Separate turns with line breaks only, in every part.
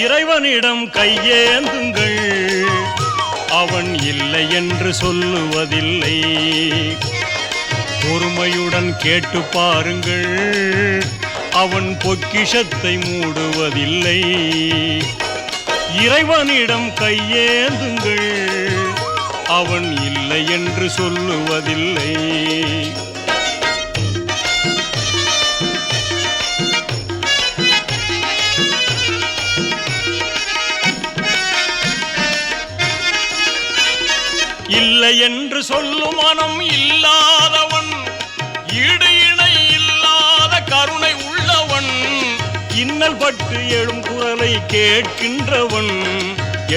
இறைவனிடம் கையேந்துங்கள், அவன் இல்லை என்று சொல்லுவதில்லை. பொறுமையுடன் கேட்டு பாருங்கள், அவன் பொக்கிஷத்தை மூடுவதில்லை. இறைவனிடம் கையேந்துங்கள், அவன் இல்லை என்று சொல்லுவதில்லை. இல்லை என்று சொல்லும் மனம் இல்லாதவன், ஈடு இணை இல்லாத கருணை உள்ளவன், இன்னல் பட்டு எழும் குரலை கேட்கின்றவன்,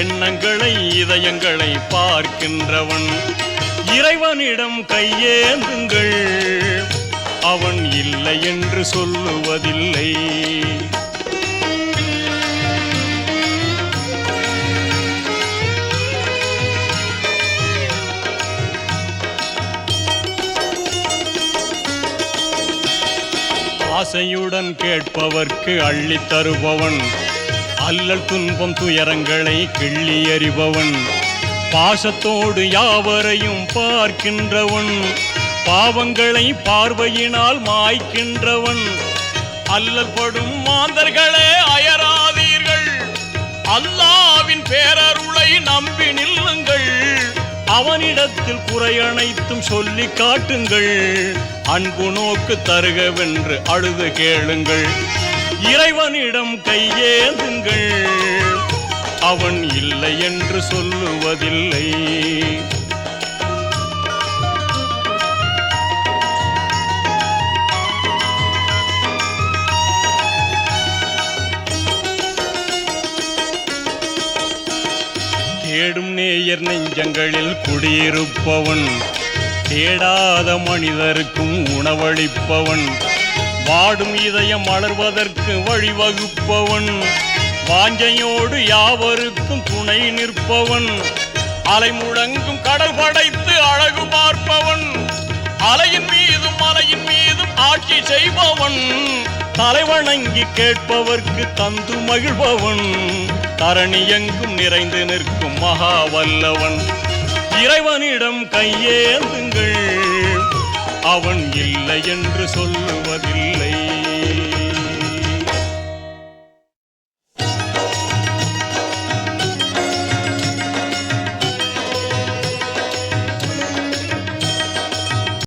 எண்ணங்களை இதயங்களை பார்க்கின்றவன். இறைவனிடம் கையேந்துங்கள், அவன் இல்லை என்று சொல்லுவதில்லை. ஆசையுடன் கேட்பவர்க்கு அள்ளி தருபவன், அல்லல் துன்பம் துயரங்களை கிள்ளி எறிபவன், பாசத்தோடு யாவரையும் பார்க்கின்றவன், பாவங்களை பார்வையினால் மாய்க்கின்றவன். அல்லல் படும் மாந்தர்களே அயராதீர்கள், அல்லாவின் பேரருளை நம்பி நில்லுங்கள். அவனிடத்தில் குறை அனைத்தும் சொல்லி காட்டுங்கள், அன்பு நோக்கு தருகவென்று அழுது கேளுங்கள். இறைவனிடம் கையேந்துங்கள், அவன் இல்லை என்று சொல்லுவதில்லை. தேடும் நேயர் நெஞ்சங்களில் குடியிருப்பவன், தேடாத மனிதருக்கும் உணவளிப்பவன், வாடும் இதயம் மலர்வதற்கு வழிவகுப்பவன், வாஞ்சையோடு யாவருக்கும் துணை நிற்பவன், அலை முழங்கும் கடல் படைத்து அழகு பார்ப்பவன், அலையின் மீதும் மலையின் மீதும் ஆட்சி செய்பவன், தலைவணங்கி கேட்பவர்க்கு தந்து மகிழ்பவன், தரணி எங்கும் நிறைந்து நிற்கும் மகா வல்லவன். இறைவனிடம் கையேந்துங்கள், அவன் இல்லை என்று சொல்லுவதில்லை.